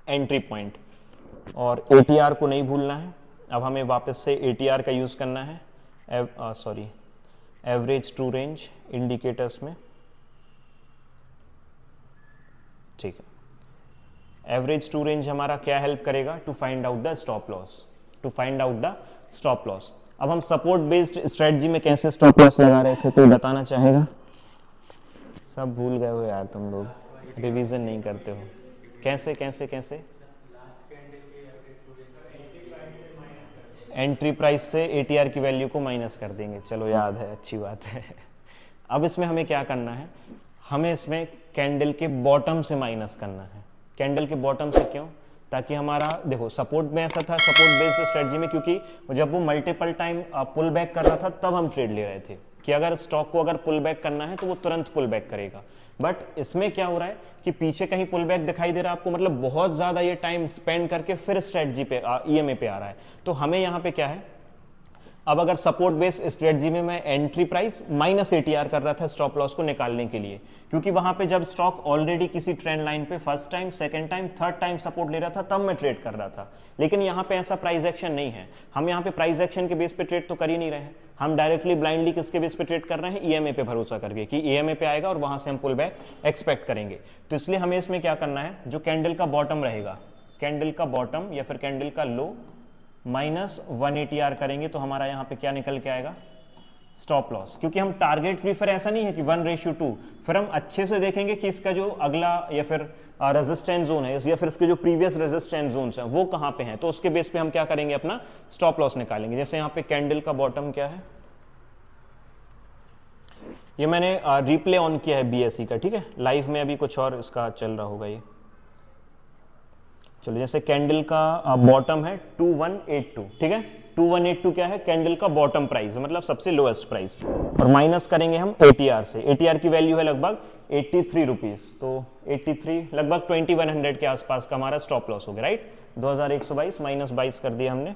Entry point, और ATR को नहीं भूलना है। अब हमें वापस से ATR का यूज़ करना है, sorry average true range indicators में, ठीक है। एवरेज टू रेंज हमारा क्या हेल्प करेगा, to find out the stop loss, to find out the stop loss. अब हम सपोर्ट बेस्ड स्ट्रेटजी में कैसे स्टॉप लॉस लगा रहे थे, कोई बताना चाहेगा? सब भूल गए हो यार तुम लोग, रिवीजन नहीं करते हो। कैसे कैसे कैसे? एंट्री प्राइस से ATR की वैल्यू को माइनस कर देंगे, चलो याद है, अच्छी बात है। अब इसमें हमें क्या करना है, हमें इसमें कैंडल के बॉटम से माइनस करना है। कैंडल के बॉटम से क्यों? ताकि हमारा देखो सपोर्ट में ऐसा था, सपोर्ट बेस्ड स्ट्रेटजी में, क्योंकि जब वो मल्टीपल टाइम पुल बैक कर रहा था तब हम ट्रेड ले रहे थे कि अगर स्टॉक को अगर पुल बैक करना है तो वो तुरंत पुल बैक करेगा। बट इसमें क्या हो रहा है कि पीछे कहीं पुल बैक दिखाई दे रहा है आपको, मतलब बहुत ज़्यादा ये टाइम स्पेंड करके फिर स्ट्रेटजी पे EMA पे आ रहा है। तो हमें यहाँ पे क्या है, अब अगर सपोर्ट बेस स्ट्रेटजी में मैं एंट्री प्राइस माइनस ATR कर रहा था स्टॉप लॉस को निकालने के लिए, क्योंकि वहां पे जब स्टॉक ऑलरेडी किसी ट्रेंड लाइन पे first time, second time, third time support ले रहा था तब मैं ट्रेड कर रहा था। लेकिन यहाँ पे ऐसा प्राइस एक्शन नहीं है, हम यहाँ पे प्राइस एक्शन के बेस पे ट्रेड तो कर ही नहीं रहे हैं, हम डायरेक्टली ब्लाइंडली किसके बेस पे ट्रेड कर रहे हैं, EMA पे भरोसा करके कि EMA पे आएगा और वहां से हम पुल बैक एक्सपेक्ट करेंगे। तो इसलिए हमें इसमें क्या करना है, जो कैंडल का बॉटम रहेगा, कैंडल का बॉटम या फिर कैंडल का लो -1 ATR करेंगे तो हमारा यहाँ पे क्या निकल के आएगा, स्टॉप लॉस। क्योंकि हम टारगेट्स भी फिर ऐसा नहीं है कि 1:2, फिर हम अच्छे से देखेंगे कि इसका जो अगला या फिर रेजिस्टेंस जोन है या फिर इसके जो प्रीवियस रेजिस्टेंस जोन्स हैं वो कहाँ पे हैं, तो उसके बेस पे हम क्या करेंगे, अपना स्टॉप लॉस निकालेंगे। जैसे यहाँ पे कैंडल का बॉटम क्या है, ये मैंने रिप्ले ऑन किया है BSE का, ठीक है, लाइव में अभी कुछ और इसका चल रहा होगा ये। चलो जैसे कैंडल का बॉटम है 2182, ठीक है, 2182 क्या है, कैंडल का बॉटम प्राइस, मतलब सबसे लोएस्ट प्राइस, और माइनस करेंगे हम ATR से। ATR की वैल्यू है लगभग 83 रुपीज, तो 83 लगभग 2100 के आसपास का हमारा स्टॉप लॉस हो गया, राइट। 2122 -22 कर दिया हमने।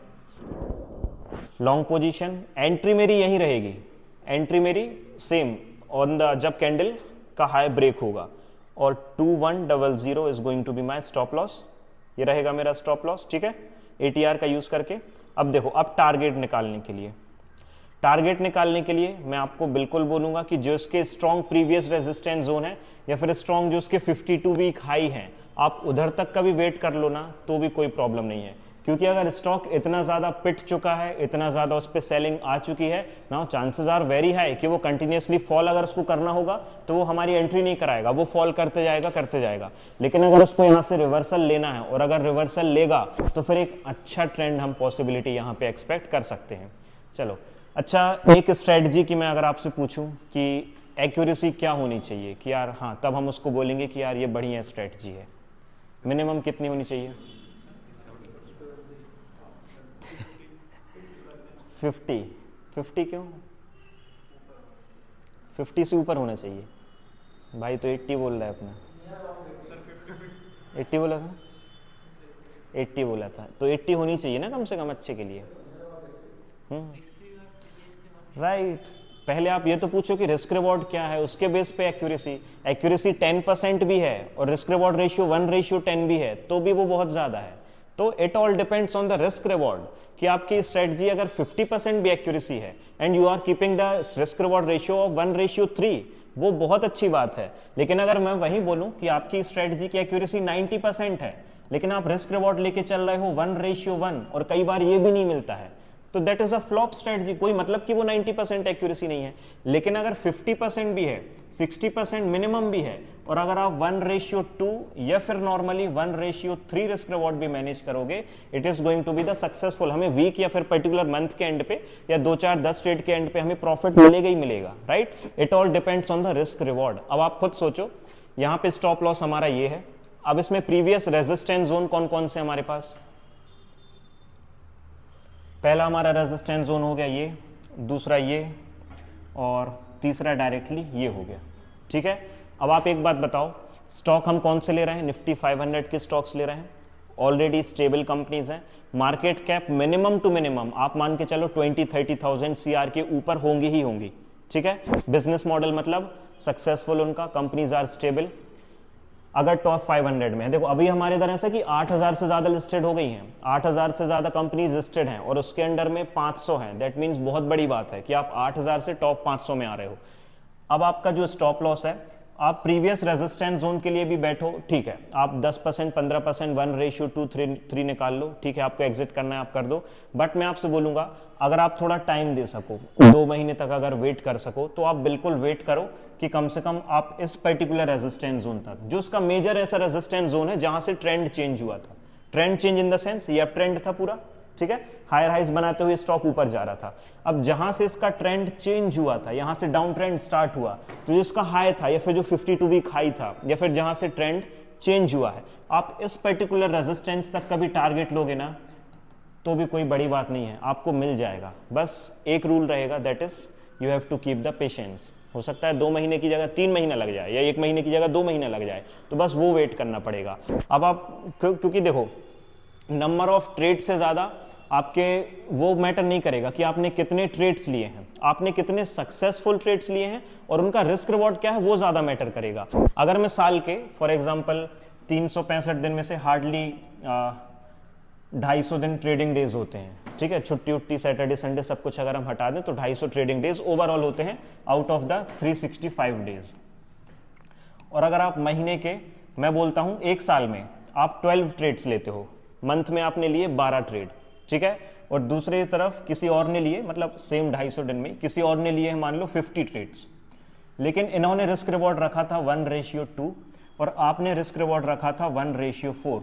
लॉन्ग पोजीशन, एंट्री मेरी यही रहेगी, एंट्री मेरी सेम ऑन द, जब कैंडल का हाई ब्रेक होगा, और 2100 is going to be my stop loss, ये रहेगा मेरा स्टॉप लॉस, ठीक है, ATR का यूज करके। अब देखो, अब टारगेट निकालने के लिए, टारगेट निकालने के लिए मैं आपको बिल्कुल बोलूंगा कि जो इसके स्ट्रॉन्ग प्रीवियस रेजिस्टेंस जोन है या फिर स्ट्रॉन्ग जो इसके 52 वीक हाई हैं, आप उधर तक का भी वेट कर लो ना तो भी कोई प्रॉब्लम नहीं है। क्योंकि अगर स्टॉक इतना ज़्यादा पिट चुका है, इतना ज़्यादा उस पर सेलिंग आ चुकी है ना, चांसेस आर वेरी हाई कि वो कंटिन्यूसली फॉल अगर उसको करना होगा तो वो हमारी एंट्री नहीं कराएगा, वो फॉल करते जाएगा करते जाएगा। लेकिन अगर उसको यहाँ से रिवर्सल लेना है और अगर रिवर्सल लेगा तो फिर एक अच्छा ट्रेंड हम पॉसिबिलिटी यहाँ पे एक्सपेक्ट कर सकते हैं। चलो अच्छा, एक स्ट्रेटजी की मैं अगर आपसे पूछूं कि एक्यूरेसी क्या होनी चाहिए कि यार हाँ, तब हम उसको बोलेंगे कि यार ये बढ़िया स्ट्रेटजी है, मिनिमम कितनी होनी चाहिए? 50 क्यों? 50 से ऊपर होना चाहिए भाई, तो 80 बोल रहा है अपना, 80 बोला था, 80 बोला था, तो 80 होनी चाहिए ना कम से कम अच्छे के लिए। राइट, पहले आप ये तो पूछो कि रिस्क रिवॉर्ड क्या है, उसके बेस पे एक्यूरेसी, एक्यूरेसी 10% भी है और रिस्क रिवॉर्ड रेशियो 1:10 भी है तो भी वो बहुत ज्यादा है। तो it all depends on the risk reward कि आपकी स्ट्रेटजी अगर 50% भी एक्यूरेसी है and you are keeping the risk reward ratio of 1:3, वो बहुत अच्छी बात है। लेकिन अगर मैं वही बोलूं कि आपकी स्ट्रेटजी की एक्यूरेसी 90% है लेकिन आप रिस्क रिवॉर्ड लेके चल रहे हो 1:1 और कई बार ये भी नहीं मिलता है, तो that is a flop strategy. कोई मतलब कि वो 90% एक्यूरेसी नहीं है। लेकिन अगर 50% भी है, 60% मिनिमम भी है और अगर आप 1:2 या फिर नॉर्मली 1:3 रिस्क रिवॉर्ड भी मैनेज करोगे, it is going to be the successful. हमें वीक या फिर पर्टिकुलर मंथ के एंड पे या 2-4-10 ट्रेड के एंड पे हमें प्रॉफिट मिलेगा ही मिलेगा, right. It all depends on the risk reward. अब आप खुद सोचो, यहाँ पे स्टॉप लॉस हमारा ये है, अब इसमें प्रीवियस रेजिस्टेंस जोन कौन कौन से हमारे पास? पहला हमारा रेजिस्टेंस जोन हो गया ये, दूसरा ये, और तीसरा डायरेक्टली ये हो गया, ठीक है। अब आप एक बात बताओ, स्टॉक हम कौन से ले रहे हैं? निफ्टी 500 के स्टॉक्स ले रहे हैं, ऑलरेडी स्टेबल कंपनीज हैं, market cap minimum to minimum आप मान के चलो 20-30,000 CR के ऊपर होंगी ही होंगी, ठीक है। बिजनेस मॉडल मतलब सक्सेसफुल उनका, कंपनीज आर स्टेबल, अगर टॉप 500 में है। देखो अभी हमारे इधर ऐसा कि 8000 से ज़्यादा लिस्टेड हो गई हैं, 8000 से ज़्यादा कंपनीज लिस्टेड हैं और उसके अंडर में 500 हैं। दैट मीन्स बहुत बड़ी बात है कि आप 8000 से टॉप 500 में आ रहे हो। अब आपका जो स्टॉप लॉस है, आप प्रीवियस रेजिस्टेंस जोन के लिए भी बैठो, ठीक है, आप 10%, 15%, 1:2, 3 निकाल लो, ठीक है, आपको एग्जिट करना है आप कर दो। बट मैं आपसे बोलूंगा अगर आप थोड़ा टाइम दे सको, 2 महीने तक अगर वेट कर सको, तो आप बिल्कुल वेट करो कि कम से कम आप इस पर्टिकुलर रेजिस्टेंस जोन तक, जो उसका मेजर ऐसा रेजिस्टेंस जोन है जहां से ट्रेंड चेंज हुआ था, trend change in the sense ये ट्रेंड था पूरा, ठीक है, हायर हाइज बनाते हुए स्टॉक ऊपर जा रहा था। अब जहां से इसका ट्रेंड चेंज हुआ था, यहां से डाउन ट्रेंड स्टार्ट हुआ, तो जो इसका हाई था या फिर जो 52 वीक हाई था या फिर जहां से ट्रेंड चेंज हुआ है, आप इस पर्टिकुलर रेजिस्टेंस तक कभी टारगेट लोगे ना तो भी कोई बड़ी बात नहीं है, आपको मिल जाएगा। बस एक रूल रहेगा, that is you have to keep the patience. हो सकता है 2 महीने की जगह 3 महीना लग जाए या 1 महीने की जगह 2 महीना लग जाए, तो बस वो वेट करना पड़ेगा। अब आप क्योंकि देखो नंबर ऑफ ट्रेड से ज्यादा आपके वो मैटर नहीं करेगा कि आपने कितने ट्रेड्स लिए हैं, आपने कितने सक्सेसफुल ट्रेड्स लिए हैं और उनका रिस्क रिवॉर्ड क्या है, वो ज्यादा मैटर करेगा। अगर मैं साल के फॉर एग्जांपल 365 दिन में से हार्डली 250 दिन ट्रेडिंग डेज होते हैं, ठीक है, छुट्टी उट्टी सैटरडे संडे सब कुछ अगर हम हटा दें तो 250 ट्रेडिंग डेज ओवरऑल होते हैं आउट ऑफ द 365 डेज। और अगर आप महीने के, मैं बोलता हूं एक साल में आप 12 ट्रेड्स लेते हो, मंथ में आपने लिए 12 ट्रेड, ठीक है, और दूसरी तरफ किसी और ने लिए, मतलब सेम 250 दिन में किसी और ने लिए मान लो 50 ट्रेड्स, लेकिन इन्होंने रिस्क रिवॉर्ड रखा था 1:2 और आपने रिस्क रिवॉर्ड रखा था 1:4,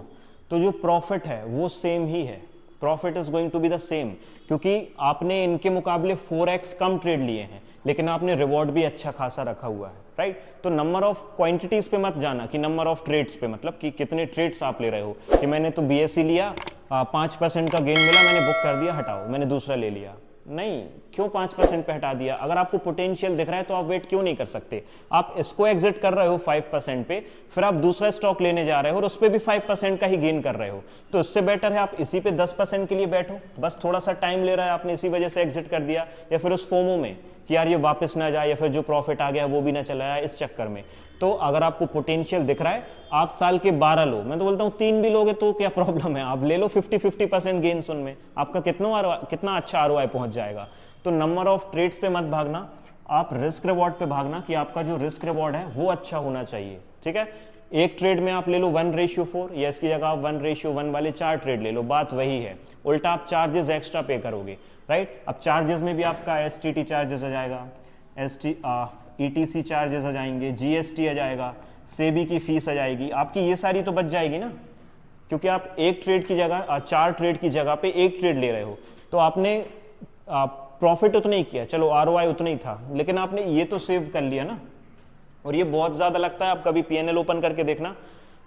तो जो प्रॉफिट है वो सेम ही है, profit is going to be the same, क्योंकि आपने इनके मुकाबले 4x कम ट्रेड लिए हैं लेकिन आपने रिवॉर्ड भी अच्छा खासा रखा हुआ है, राइट। तो नंबर ऑफ क्वांटिटीज पे मत जाना कि नंबर ऑफ ट्रेड्स पे, मतलब कि कितने ट्रेड्स आप ले रहे हो, कि मैंने तो BSE लिया 5% का गेन मिला, मैंने बुक कर दिया, हटाओ, मैंने दूसरा ले लिया। नहीं, क्यों 5% पे हटा दिया? अगर आपको पोटेंशियल दिख रहा है तो आप वेट क्यों नहीं कर सकते? आप इसको एग्जिट कर रहे हो 5% पे, फिर आप दूसरा स्टॉक लेने जा रहे हो और उस पर भी 5% का ही गेन कर रहे हो, तो इससे बेटर है आप इसी पे 10% के लिए बैठो। बस थोड़ा सा टाइम ले रहा है, आपने इसी वजह से एग्जिट कर दिया, या फिर उस फोमो में कि यार ये वापस ना जाए, या फिर जो प्रॉफिट आ गया वो भी ना चला जाए, इस चक्कर में। तो अगर आपको पोटेंशियल दिख रहा है, आप साल के 12 लो, मैं तो बोलता हूँ 3 भी लोगे तो क्या प्रॉब्लम है, आप ले लो 50-50% गेन्स उनमें, आपका कितना अच्छा ROI पहुंच जाएगा। तो नंबर ऑफ ट्रेड्स पे मत भागना, आप रिस्क रिवॉर्ड पे भागना कि आपका जो रिस्क रिवॉर्ड है वो अच्छा होना चाहिए, ठीक है। एक ट्रेड में आप ले लो 1:4 या इसकी जगह आप 1:1 वाले 4 ट्रेड ले लो, बात वही है, उल्टा आप चार्जेस एक्स्ट्रा पे करोगे, राइट। अब चार्जेस में भी आपका STT चार्जेस आ जाएगा, ETC चार्जेस आ जाएंगे, GST आ जाएगा, सेबी की फीस आ जाएगी, आपकी ये सारी तो बच जाएगी ना, क्योंकि आप एक ट्रेड की जगह 4 ट्रेड की जगह पे एक ट्रेड ले रहे हो, तो आपने प्रॉफिट उतना ही किया, चलो ROI उतना ही था, लेकिन आपने ये तो सेव कर लिया ना। और ये बहुत ज़्यादा लगता है, आप कभी PNL ओपन करके देखना,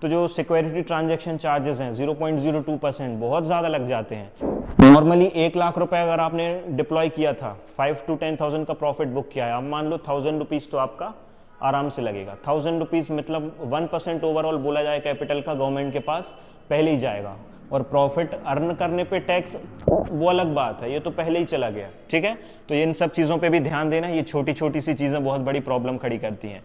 तो जो सिक्योरिटी ट्रांजैक्शन चार्जेस हैं 0.02% बहुत ज़्यादा लग जाते हैं। नॉर्मली 1 लाख रुपए अगर आपने डिप्लॉय किया था, 5 to 10,000 का प्रॉफिट बुक किया है, अब मान लो 1000 रुपीज़ तो आपका आराम से लगेगा। 1000 रुपीज़ मतलब 1% ओवरऑल बोला जाए कैपिटल का गवर्नमेंट के पास पहले ही जाएगा, और प्रॉफिट अर्न करने पे टैक्स वो अलग बात है, ये तो पहले ही चला गया, ठीक है। तो इन सब चीज़ों पे भी ध्यान देना, ये छोटी छोटी सी चीज़ें बहुत बड़ी प्रॉब्लम खड़ी करती हैं।